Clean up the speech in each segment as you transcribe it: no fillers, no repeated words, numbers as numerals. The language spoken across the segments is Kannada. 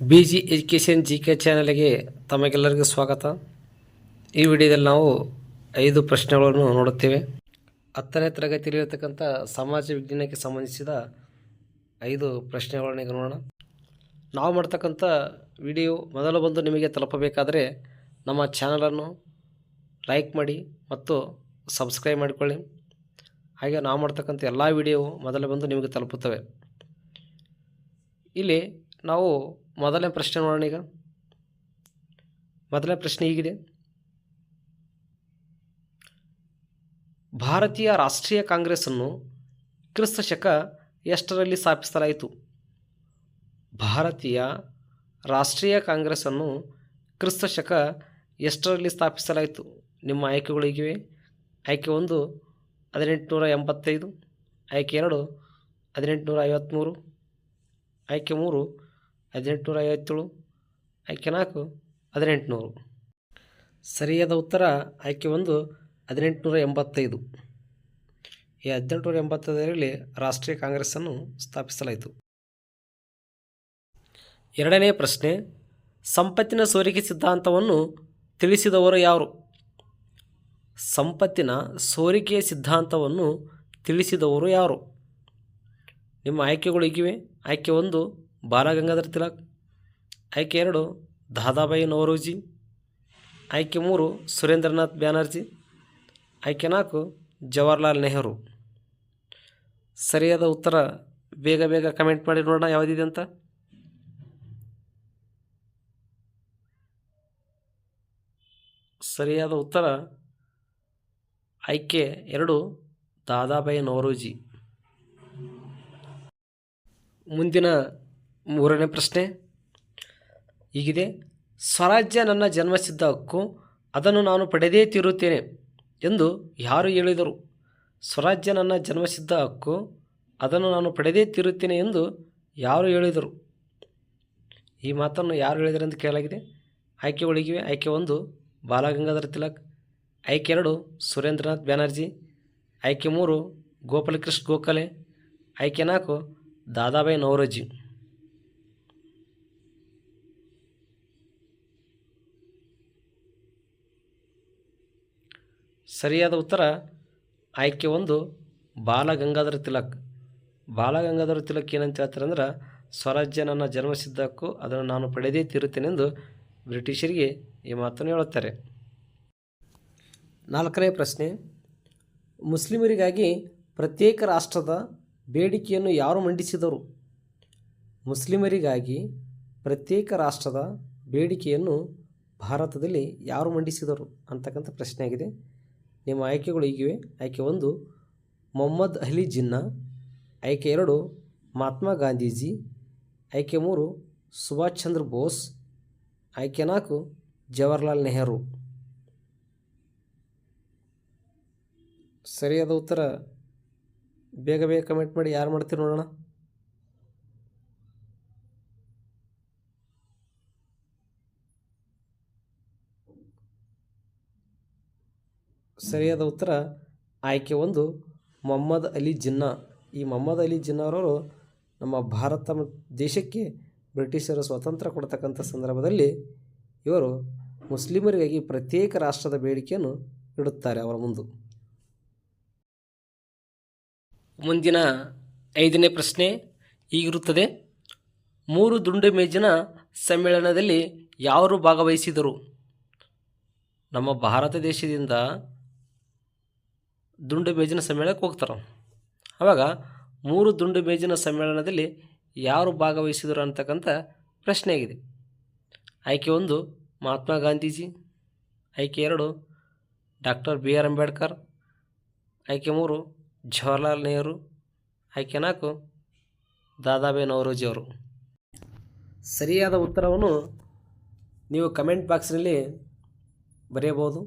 B G education G K ಚಾನಲ್ಗೆ ತಮಗೆಲ್ಲರಿಗೂ ಸ್ವಾಗತ. ಈ ವಿಡಿಯೋದಲ್ಲಿ ನಾವು 5 ಪ್ರಶ್ನೆಗಳನ್ನು ನೋಡುತ್ತೇವೆ. 10ನೇ ತರಗತಿಯಲ್ಲಿರತಕ್ಕಂಥ ಸಮಾಜ ವಿಜ್ಞಾನಕ್ಕೆ ಸಂಬಂಧಿಸಿದ 5 ಪ್ರಶ್ನೆಗಳನ್ನು ಈಗ ನೋಡೋಣ. ನಾವು ಮಾಡ್ತಕ್ಕಂಥ ವಿಡಿಯೋ ಮೊದಲು ಬಂದು ನಿಮಗೆ ತಲುಪಬೇಕಾದರೆ ನಮ್ಮ ಚಾನಲನ್ನು ಲೈಕ್ ಮಾಡಿ ಮತ್ತು ಸಬ್ಸ್ಕ್ರೈಬ್ ಮಾಡಿಕೊಳ್ಳಿ. ಹಾಗೆ ನಾವು ಮಾಡ್ತಕ್ಕಂಥ ಎಲ್ಲ ವಿಡಿಯೋ ಮೊದಲು ಬಂದು ನಿಮಗೆ ತಲುಪುತ್ತವೆ. ಇಲ್ಲಿ ನಾವು ಮೊದಲನೇ ಪ್ರಶ್ನೆ ನೋಡೋಣ. ಈಗ ಮೊದಲನೇ ಪ್ರಶ್ನೆ ಹೀಗಿದೆ: ಭಾರತೀಯ ರಾಷ್ಟ್ರೀಯ ಕಾಂಗ್ರೆಸ್ಸನ್ನು ಕ್ರಿಸ್ತ ಶಕ ಎಷ್ಟರಲ್ಲಿ ಸ್ಥಾಪಿಸಲಾಯಿತು? ಭಾರತೀಯ ರಾಷ್ಟ್ರೀಯ ಕಾಂಗ್ರೆಸ್ಸನ್ನು ಕ್ರಿಸ್ತ ಶಕ ಎಷ್ಟರಲ್ಲಿ ಸ್ಥಾಪಿಸಲಾಯಿತು? ನಿಮ್ಮ ಆಯ್ಕೆಗಳಿಗಿವೆ. ಆಯ್ಕೆ 1 1885, ಆಯ್ಕೆ 2 1853, ಆಯ್ಕೆ 3 1857, ಆಯ್ಕೆ 4 1800. ಸರಿಯಾದ ಉತ್ತರ ಆಯ್ಕೆ 1 1885. ಈ 1885ರಲ್ಲಿ ರಾಷ್ಟ್ರೀಯ ಕಾಂಗ್ರೆಸ್ಸನ್ನು ಸ್ಥಾಪಿಸಲಾಯಿತು. ಎರಡನೇ ಪ್ರಶ್ನೆ: ಸಂಪತ್ತಿನ ಸೋರಿಕೆ ಸಿದ್ಧಾಂತವನ್ನು ತಿಳಿಸಿದವರು ಯಾರು? ಸಂಪತ್ತಿನ ಸೋರಿಕೆಯ ಸಿದ್ಧಾಂತವನ್ನು ತಿಳಿಸಿದವರು ಯಾರು? ನಿಮ್ಮ ಆಯ್ಕೆಗಳು ಹೀಗಿವೆ. ಆಯ್ಕೆ 1 ಬಾಲಗಂಗಾಧರ ತಿಲಕ್, ಆಯ್ಕೆ 2 ದಾದಾಬಾಯಿ ನವರೋಜಿ, ಆಯ್ಕೆ 3 ಸುರೇಂದ್ರನಾಥ್ ಬ್ಯಾನರ್ಜಿ, ಆಯ್ಕೆ 4 ಜವಾಹರ್ಲಾಲ್ ನೆಹರು. ಸರಿಯಾದ ಉತ್ತರ ಬೇಗ ಬೇಗ ಕಮೆಂಟ್ ಮಾಡಿ ನೋಡೋಣ ಯಾವುದಿದೆ ಅಂತ. ಸರಿಯಾದ ಉತ್ತರ ಆಯ್ಕೆ 2 ದಾದಾಬಾಯಿ ನವರೋಜಿ. ಮುಂದಿನ ಮೂರನೇ ಪ್ರಶ್ನೆ ಹೀಗಿದೆ: ಸ್ವರಾಜ್ಯ ನನ್ನ ಜನ್ಮಸಿದ್ಧ ಹಕ್ಕು, ಅದನ್ನು ನಾನು ಪಡೆದೇ ತೀರುತ್ತೇನೆ ಎಂದು ಯಾರು ಹೇಳಿದರು? ಸ್ವರಾಜ್ಯ ನನ್ನ ಜನ್ಮಸಿದ್ಧ ಹಕ್ಕು, ಅದನ್ನು ನಾನು ಪಡೆದೇ ತೀರುತ್ತೇನೆ ಎಂದು ಯಾರು ಹೇಳಿದರು? ಈ ಮಾತನ್ನು ಯಾರು ಹೇಳಿದರು ಅಂತ ಕೇಳಲಾಗಿದೆ. ಆಯ್ಕೆಗಳಿಗಿವೆ. ಆಯ್ಕೆ 1 ಬಾಲಗಂಗಾಧರ ತಿಲಕ್, ಆಯ್ಕೆ 2 ಸುರೇಂದ್ರನಾಥ್ ಬ್ಯಾನರ್ಜಿ, ಆಯ್ಕೆ 3 ಗೋಪಾಲಕೃಷ್ಣ ಗೋಖಲೆ, ಆಯ್ಕೆ 4 ದಾದಾಬಾಯಿ ನವರೋಜಿ. ಸರಿಯಾದ ಉತ್ತರ ಆಯ್ಕೆ 1 ಬಾಲಗಂಗಾಧರ ತಿಲಕ್. ಬಾಲಗಂಗಾಧರ ತಿಲಕ್ ಏನಂತ ಹೇಳ್ತಾರೆ ಅಂದ್ರೆ, ಸ್ವರಾಜ್ಯ ನನ್ನ ಜನ್ಮಸಿದ್ಧ ಹಕ್ಕು, ಅದನ್ನು ನಾನು ಪಡೆದೇ ತೀರುತ್ತೇನೆಂದು ಬ್ರಿಟಿಷರಿಗೆ ಈ ಮಾತನ್ನು ಹೇಳುತ್ತಾರೆ. ನಾಲ್ಕನೇ ಪ್ರಶ್ನೆ: ಮುಸ್ಲಿಮರಿಗಾಗಿ ಪ್ರತ್ಯೇಕ ರಾಷ್ಟ್ರದ ಬೇಡಿಕೆಯನ್ನು ಯಾರು ಮಂಡಿಸಿದರು? ಮುಸ್ಲಿಮರಿಗಾಗಿ ಪ್ರತ್ಯೇಕ ರಾಷ್ಟ್ರದ ಬೇಡಿಕೆಯನ್ನು ಭಾರತದಲ್ಲಿ ಯಾರು ಮಂಡಿಸಿದರು ಅಂತಕ್ಕಂಥ ಪ್ರಶ್ನೆ ಆಗಿದೆ. ನಿಮ್ಮ ಆಯ್ಕೆಗಳು ಹೀಗಿವೆ. ಆಯ್ಕೆ 1 ಮೊಹಮ್ಮದ್ ಅಲಿ ಜಿನ್ನಾ, ಆಯ್ಕೆ 2 ಮಹಾತ್ಮ ಗಾಂಧೀಜಿ, ಆಯ್ಕೆ 3 ಸುಭಾಷ್ ಚಂದ್ರ ಬೋಸ್, ಆಯ್ಕೆ 4 ಜವಾಹರ್ಲಾಲ್ ನೆಹರು. ಸರಿಯಾದ ಉತ್ತರ ಬೇಗ ಬೇಗ ಕಮೆಂಟ್ ಮಾಡಿ ಯಾರು ಮಾಡ್ತೀರಿ ನೋಡೋಣ. ಸರಿಯಾದ ಉತ್ತರ ಆಯ್ಕೆ 1 ಮೊಹಮ್ಮದ್ ಅಲಿ ಜಿನ್ನಾ. ಈ ಮೊಹಮ್ಮದ್ ಅಲಿ ಜಿನ್ನಾರವರು ನಮ್ಮ ಭಾರತ ದೇಶಕ್ಕೆ ಬ್ರಿಟಿಷರು ಸ್ವಾತಂತ್ರ್ಯ ಕೊಡ್ತಕ್ಕಂಥ ಸಂದರ್ಭದಲ್ಲಿ ಇವರು ಮುಸ್ಲಿಮರಿಗಾಗಿ ಪ್ರತ್ಯೇಕ ರಾಷ್ಟ್ರದ ಬೇಡಿಕೆಯನ್ನು ಇಡುತ್ತಾರೆ ಅವರ ಮುಂದೆ. ಮುಂದಿನ 5ನೇ ಪ್ರಶ್ನೆ ಹೀಗಿರುತ್ತದೆ: 3 ದುಂಡು ಮೇಜಿನ ಸಮ್ಮೇಳನದಲ್ಲಿ ಯಾರು ಭಾಗವಹಿಸಿದರು? ನಮ್ಮ ಭಾರತ ದೇಶದಿಂದ ದುಂಡು ಮೇಜಿನ ಸಮ್ಮೇಳನಕ್ಕೆ ಹೋಗ್ತಾರೆ. ಆವಾಗ 3 ದುಂಡು ಮೇಜಿನ ಸಮ್ಮೇಳನದಲ್ಲಿ ಯಾರು ಭಾಗವಹಿಸಿದರು ಅಂತಕ್ಕಂಥ ಪ್ರಶ್ನೆ ಆಗಿದೆ. ಆಯ್ಕೆ 1 ಮಹಾತ್ಮ ಗಾಂಧೀಜಿ, ಆಯ್ಕೆ 2 ಡಾಕ್ಟರ್ ಬಿ ಆರ್ ಅಂಬೇಡ್ಕರ್, ಆಯ್ಕೆ 3 ಜವಾಹರ್ಲಾಲ್ ನೆಹರು, ಆಯ್ಕೆ 4 ದಾದಾಬಾಯಿ ನವರೋಜಿ ಅವರು. ಸರಿಯಾದ ಉತ್ತರವನ್ನು ನೀವು ಕಮೆಂಟ್ ಬಾಕ್ಸ್ನಲ್ಲಿ ಬರೆಯಬಹುದು.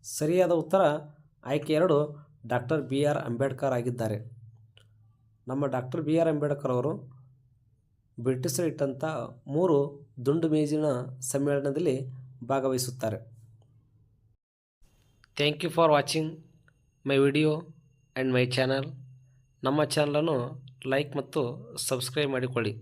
ಸರಿಯಾದ ಉತ್ತರ ಆಯ್ಕೆ 2 ಡಾಕ್ಟರ್ ಬಿ ಆರ್ ಅಂಬೇಡ್ಕರ್ ಆಗಿದ್ದಾರೆ. ನಮ್ಮ ಡಾಕ್ಟರ್ ಬಿ ಆರ್ ಅಂಬೇಡ್ಕರ್ ಅವರು ಬ್ರಿಟಿಷರು ಇಟ್ಟಂಥ 3 ದುಂಡು ಮೇಜಿನ ಸಮ್ಮೇಳನದಲ್ಲಿ ಭಾಗವಹಿಸುತ್ತಾರೆ. Thank you for watching my video and my channel. ನಮ್ಮ ಚಾನಲನ್ನು ಲೈಕ್ ಮತ್ತು ಸಬ್ಸ್ಕ್ರೈಬ್ ಮಾಡಿಕೊಳ್ಳಿ.